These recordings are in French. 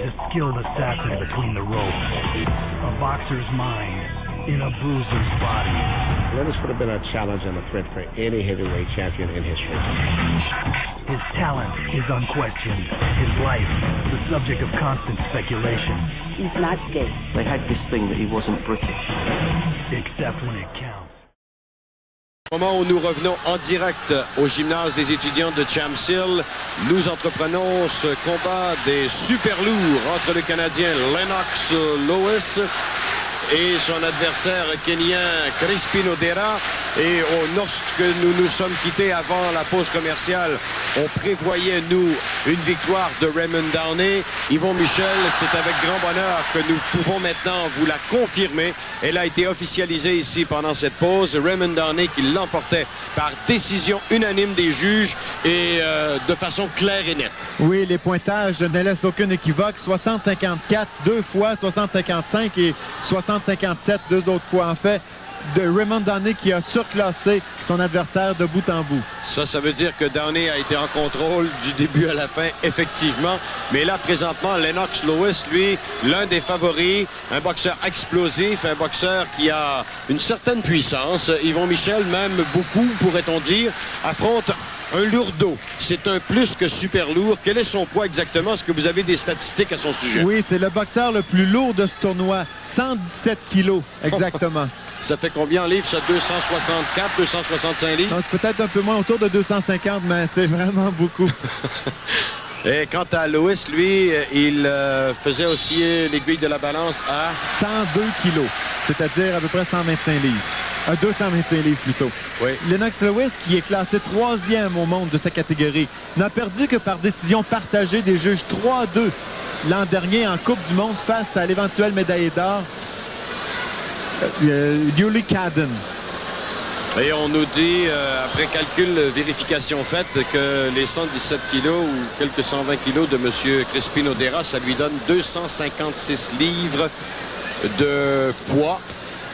a skilled assassin between the ropes. A boxer's mind in a bruiser's body. Lennox would have been a challenge and a threat for any heavyweight champion in history. His talent is unquestioned. His life, the subject of constant speculation. He's not gay. They had this thing that he wasn't British. Except when it counts. Au moment où nous revenons en direct au gymnase des étudiants de Champs Hill, nous entreprenons ce combat des super lourds entre le Canadien Lennox Lewis et son adversaire kenyan Crispin Odera. Et lorsque nous nous sommes quittés avant la pause commerciale, on prévoyait, nous, une victoire de Raymond Downey. Yvon Michel, c'est avec grand bonheur que nous pouvons maintenant vous la confirmer. Elle a été officialisée ici pendant cette pause. Raymond Downey qui l'emportait par décision unanime des juges et de façon claire et nette. Oui, les pointages ne laissent aucun équivoque. 60-54, deux fois, 60-55 et 60-57, deux autres fois. En fait, de Raymond Downey qui a surclassé son adversaire de bout en bout. Ça veut dire que Downey a été en contrôle du début à la fin, effectivement. Mais là, présentement, Lennox Lewis, lui, l'un des favoris, un boxeur explosif, un boxeur qui a une certaine puissance. Yvon Michel, même beaucoup, pourrait-on dire, affronte un lourdeau. C'est un plus que super lourd. Quel est son poids exactement? Est-ce que vous avez des statistiques à son sujet? Oui, c'est le boxeur le plus lourd de ce tournoi. 117 kilos, exactement. Ça fait combien en livres, ça? 264, 265 livres? C'est peut-être un peu moins, autour de 250, mais c'est vraiment beaucoup. Et quant à Lewis, lui, il faisait osciller l'aiguille de la balance à 102 kilos, c'est-à-dire à peu près 125 livres. 225 livres plutôt. Oui. Lennox Lewis, qui est classé 3e au monde de sa catégorie, n'a perdu que par décision partagée des juges 3-2 l'an dernier en Coupe du Monde face à l'éventuel médaillé d'or Yuli Cadden. Et on nous dit, après calcul, vérification faite, que les 117 kilos ou quelques 120 kilos de M. Crispin Odera, ça lui donne 256 livres de poids.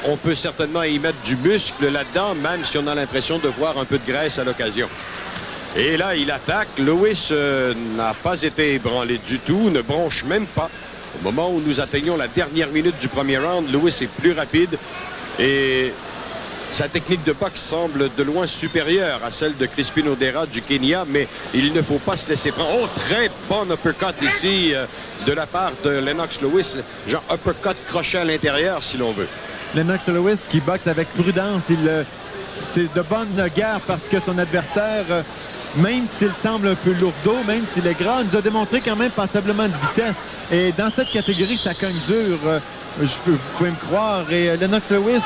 On peut certainement y mettre du muscle là-dedans, même si on a l'impression de voir un peu de graisse à l'occasion. Et là, il attaque. Lewis n'a pas été ébranlé du tout, ne bronche même pas. Au moment où nous atteignons la dernière minute du premier round, Lewis est plus rapide et sa technique de boxe semble de loin supérieure à celle de Crispin Odera du Kenya, mais il ne faut pas se laisser prendre. Oh, très bon uppercut ici de la part de Lennox Lewis. Genre uppercut crochet à l'intérieur, si l'on veut. Lennox Lewis qui boxe avec prudence. C'est de bonne guerre parce que son adversaire, même s'il semble un peu lourdeau, même s'il est gras, nous a démontré quand même passablement de vitesse. Et dans cette catégorie, ça cogne dur, vous pouvez me croire. Et Lennox Lewis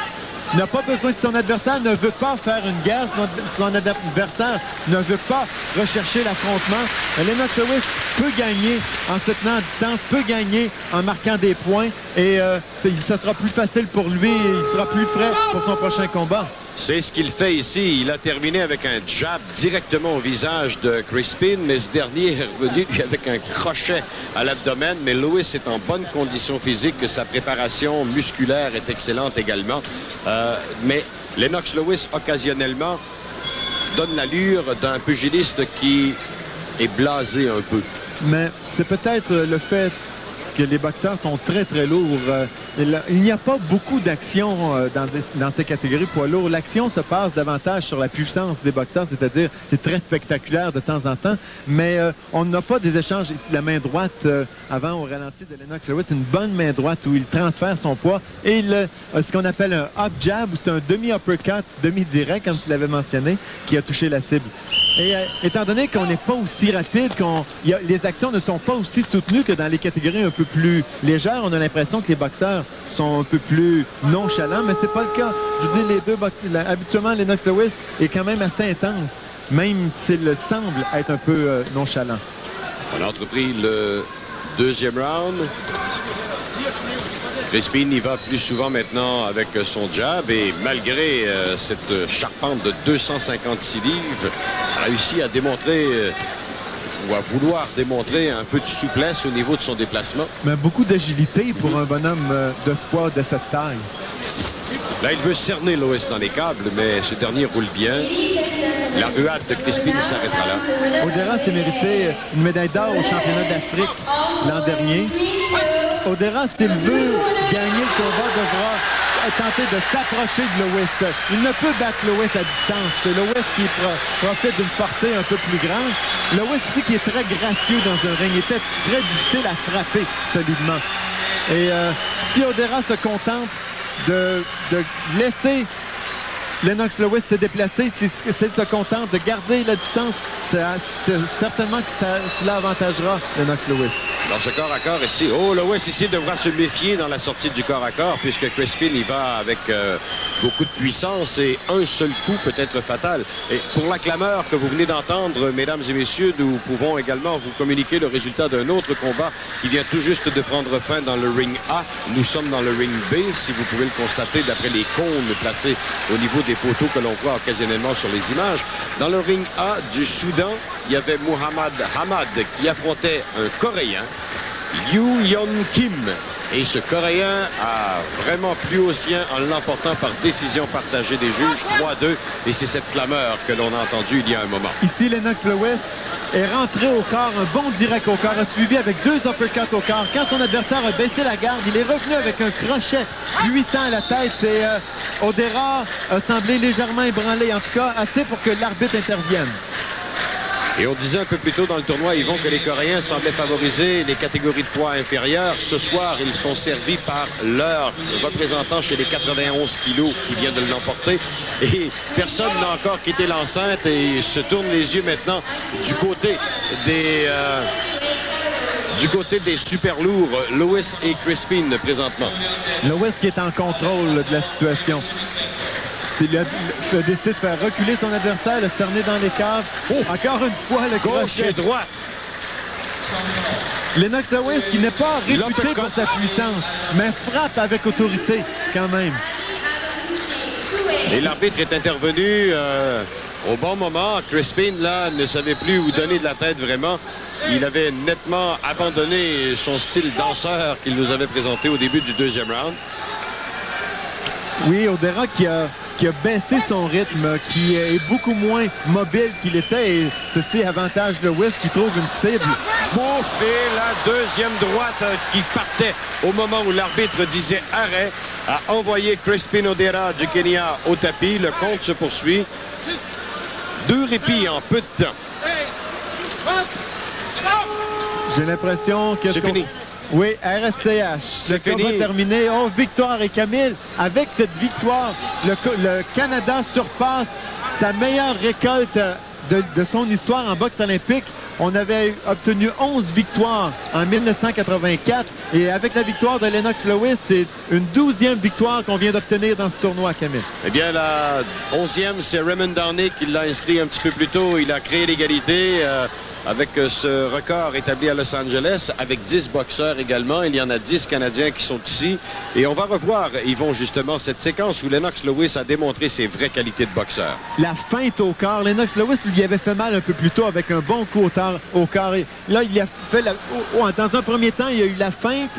n'a pas besoin, si son adversaire ne veut pas faire une guerre, son adversaire ne veut pas rechercher l'affrontement, Lennox Lewis peut gagner en se tenant à distance, peut gagner en marquant des points et ça sera plus facile pour lui et il sera plus prêt pour son prochain combat. C'est ce qu'il fait ici. Il a terminé avec un jab directement au visage de Crispin, mais ce dernier est revenu avec un crochet à l'abdomen. Mais Lewis est en bonne condition physique, sa préparation musculaire est excellente également. Mais Lennox Lewis, occasionnellement, donne l'allure d'un pugiliste qui est blasé un peu. Mais c'est peut-être le fait que les boxeurs sont très, très lourds. Il n'y a pas beaucoup d'action dans ces catégories poids lourds. L'action se passe davantage sur la puissance des boxeurs, c'est-à-dire c'est très spectaculaire de temps en temps, mais on n'a pas des échanges ici. La main droite, avant au ralenti de Lennox Lewis, une bonne main droite où il transfère son poids et ce qu'on appelle un up jab, ou c'est un demi-uppercut, demi-direct, comme tu l'avais mentionné, qui a touché la cible. Et étant donné qu'on n'est pas aussi rapide, les actions ne sont pas aussi soutenues que dans les catégories un peu plus légères, on a l'impression que les boxeurs sont un peu plus nonchalants, mais c'est pas le cas. Je veux dire, les deux boxeurs, habituellement, Lennox Lewis est quand même assez intense, même s'il semble être un peu nonchalant. On a entrepris le deuxième round. Crispin y va plus souvent maintenant avec son jab et malgré cette charpente de 256 livres, a réussi à démontrer ou à vouloir démontrer un peu de souplesse au niveau de son déplacement. Mais beaucoup d'agilité pour un bonhomme de poids de cette taille. Là, il veut cerner Lewis dans les câbles, mais ce dernier roule bien. la ruade de Crispin s'arrêtera là. Odera s'est mérité une médaille d'or au championnat d'Afrique l'an dernier. Odera, s'il veut gagner le combat, devra tenter de s'approcher de Lewis. Il ne peut battre Lewis à distance. C'est Lewis qui profite d'une portée un peu plus grande. Lewis aussi qui est très gracieux dans un ring. Il était très difficile à frapper solidement. Et si Odera se contente de laisser Lennox Lewis se déplacer, s'il se contente de garder la distance, c'est certainement que cela avantagera Lennox Lewis. Dans ce corps à corps ici, Lewis ici devra se méfier dans la sortie du corps à corps puisque Crispin y va avec beaucoup de puissance et un seul coup peut être fatal. Et pour la clameur que vous venez d'entendre, mesdames et messieurs, nous pouvons également vous communiquer le résultat d'un autre combat qui vient tout juste de prendre fin dans le ring A. Nous sommes dans le ring B, si vous pouvez le constater d'après les cônes placés au niveau des poteaux que l'on voit occasionnellement sur les images. Dans le ring A du Soudan, il y avait Muhammad Hamad qui affrontait un Coréen, Yu Yeon Kim. Et ce Coréen a vraiment plu au sien en l'emportant par décision partagée des juges 3-2. Et c'est cette clameur que l'on a entendue il y a un moment. Ici, Lennox Lewis est rentré au corps, un bon direct au corps, a suivi avec 2 uppercuts au corps. Quand son adversaire a baissé la garde, il est revenu avec un crochet puissant à la tête. Et Odera a semblé légèrement ébranlé, en tout cas assez pour que l'arbitre intervienne. Et on disait un peu plus tôt dans le tournoi, Yvon, que les Coréens semblaient favoriser les catégories de poids inférieures. Ce soir, ils sont servis par leur représentant chez les 91 kilos qui vient de l'emporter. Et personne n'a encore quitté l'enceinte et se tourne les yeux maintenant du côté des super lourds, Lewis et Crispin présentement. Lewis qui est en contrôle de la situation. Il a décidé de faire reculer son adversaire, le cerner dans les caves. Encore une fois, le gauche et droite. Lennox Lewis qui n'est pas réputé pour sa puissance, mais frappe avec autorité quand même. Et l'arbitre est intervenu au bon moment. Crispin, là, ne savait plus où donner de la tête vraiment. Il avait nettement abandonné son style danseur qu'il nous avait présenté au début du deuxième round. Oui, Odera qui a baissé son rythme, qui est beaucoup moins mobile qu'il était, et ceci avantage Lewis qui trouve une cible. Pouf, et la deuxième droite qui partait au moment où l'arbitre disait arrêt, a envoyé Crispin Odera du Kenya au tapis. Le compte se poursuit. 2 répits en peu de temps. J'ai l'impression que... C'est fini. Oui, RSCH. Le combat terminé. Victoire. Et Camille, avec cette victoire, le Canada surpasse sa meilleure récolte de son histoire en boxe olympique. On avait obtenu 11 victoires en 1984. Et avec la victoire de Lennox Lewis, c'est une 12e victoire qu'on vient d'obtenir dans ce tournoi, Camille. Eh bien, la 11e, c'est Raymond Downey qui l'a inscrit un petit peu plus tôt. Il a créé l'égalité avec ce record établi à Los Angeles, avec 10 boxeurs également. Il y en a 10 Canadiens qui sont ici. Et on va revoir, Yvon, justement, cette séquence où Lennox Lewis a démontré ses vraies qualités de boxeur. La feinte au corps. Lennox Lewis lui avait fait mal un peu plus tôt avec un bon coup au corps. Et là, il a fait dans un premier temps, il y a eu la feinte.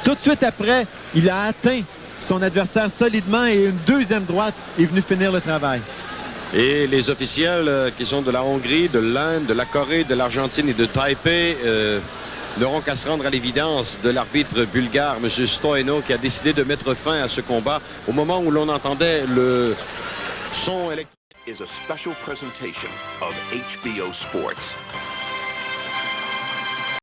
Tout de suite après, il a atteint son adversaire solidement et une deuxième droite est venue finir le travail. Et les officiels qui sont de la Hongrie, de l'Inde, de la Corée, de l'Argentine et de Taipei n'auront qu'à se rendre à l'évidence de l'arbitre bulgare, M. Stoyanov, qui a décidé de mettre fin à ce combat au moment où l'on entendait le son électrique. Is a special presentation of HBO Sports.